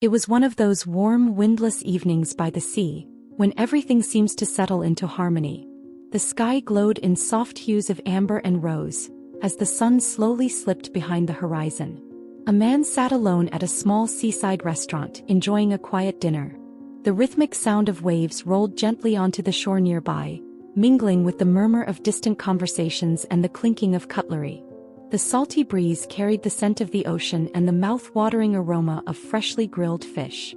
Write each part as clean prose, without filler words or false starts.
It was one of those warm, windless evenings by the sea, when everything seems to settle into harmony. The sky glowed in soft hues of amber and rose, as the sun slowly slipped behind the horizon. A man sat alone at a small seaside restaurant, enjoying a quiet dinner. The rhythmic sound of waves rolled gently onto the shore nearby, mingling with the murmur of distant conversations and the clinking of cutlery. The salty breeze carried the scent of the ocean and the mouth-watering aroma of freshly grilled fish.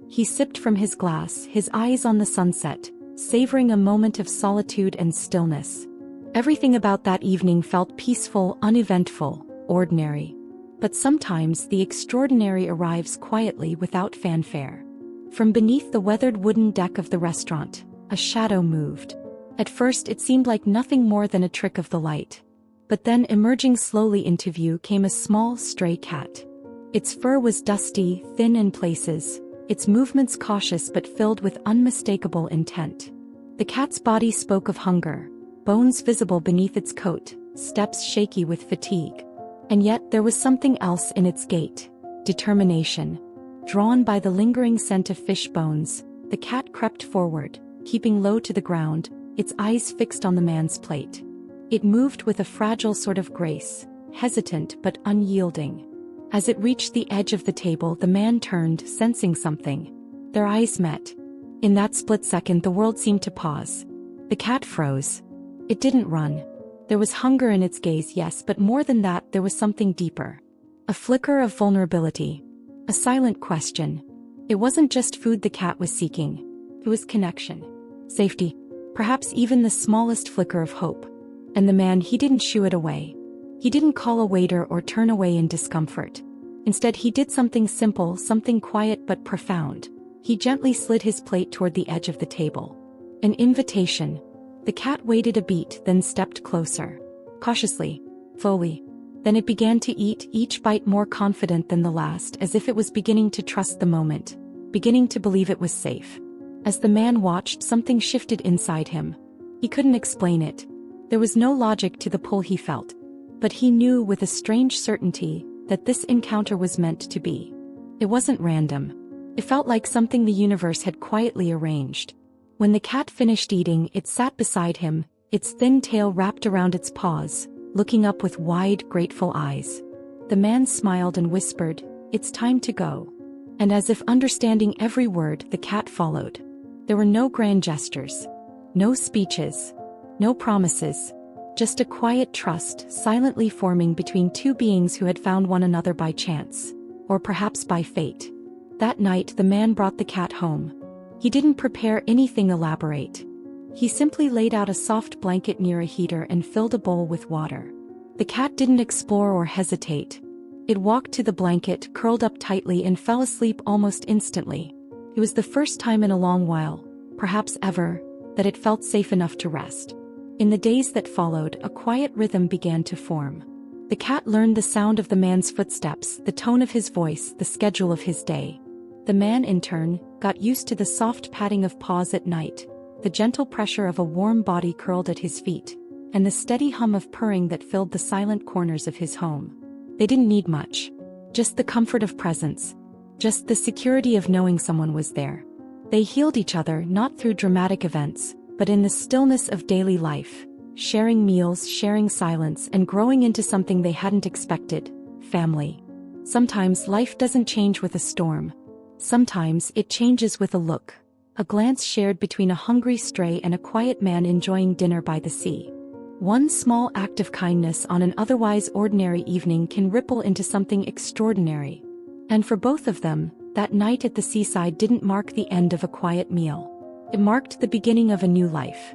He sipped from his glass, his eyes on the sunset, savoring a moment of solitude and stillness. Everything about that evening felt peaceful, uneventful, ordinary. But sometimes the extraordinary arrives quietly without fanfare. From beneath the weathered wooden deck of the restaurant, a shadow moved. At first it seemed like nothing more than a trick of the light. But then emerging slowly into view came a small, stray cat. Its fur was dusty, thin in places, its movements cautious but filled with unmistakable intent. The cat's body spoke of hunger, bones visible beneath its coat, steps shaky with fatigue. And yet there was something else in its gait: determination. Drawn by the lingering scent of fish bones, the cat crept forward, keeping low to the ground, its eyes fixed on the man's plate. It moved with a fragile sort of grace, hesitant but unyielding. As it reached the edge of the table, the man turned, sensing something. Their eyes met. In that split second the world seemed to pause. The cat froze. It didn't run. There was hunger in its gaze, yes, but more than that, there was something deeper. A flicker of vulnerability. A silent question. It wasn't just food the cat was seeking. It was connection. Safety. Perhaps even the smallest flicker of hope. And the man, he didn't shoo it away. He didn't call a waiter or turn away in discomfort. Instead, he did something simple, something quiet but profound. He gently slid his plate toward the edge of the table. An invitation. The cat waited a beat, then stepped closer. Cautiously. Slowly. Then it began to eat, each bite more confident than the last, as if it was beginning to trust the moment, beginning to believe it was safe. As the man watched, something shifted inside him. He couldn't explain it. There was no logic to the pull he felt. But he knew with a strange certainty that this encounter was meant to be. It wasn't random. It felt like something the universe had quietly arranged. When the cat finished eating, it sat beside him, its thin tail wrapped around its paws, looking up with wide, grateful eyes. The man smiled and whispered, "It's time to go." And as if understanding every word, the cat followed. There were no grand gestures. No speeches. No promises. Just a quiet trust silently forming between two beings who had found one another by chance. Or perhaps by fate. That night the man brought the cat home. He didn't prepare anything elaborate. He simply laid out a soft blanket near a heater and filled a bowl with water. The cat didn't explore or hesitate. It walked to the blanket, curled up tightly, and fell asleep almost instantly. It was the first time in a long while, perhaps ever, that it felt safe enough to rest. In the days that followed, a quiet rhythm began to form. The cat learned the sound of the man's footsteps, the tone of his voice, the schedule of his day. The man, in turn, got used to the soft patting of paws at night, the gentle pressure of a warm body curled at his feet, and the steady hum of purring that filled the silent corners of his home. They didn't need much. Just the comfort of presence. Just the security of knowing someone was there. They healed each other not through dramatic events, but in the stillness of daily life, sharing meals, sharing silence, and growing into something they hadn't expected: family. Sometimes life doesn't change with a storm. Sometimes it changes with a look, a glance shared between a hungry stray and a quiet man enjoying dinner by the sea. One small act of kindness on an otherwise ordinary evening can ripple into something extraordinary. And for both of them, that night at the seaside didn't mark the end of a quiet meal. It marked the beginning of a new life.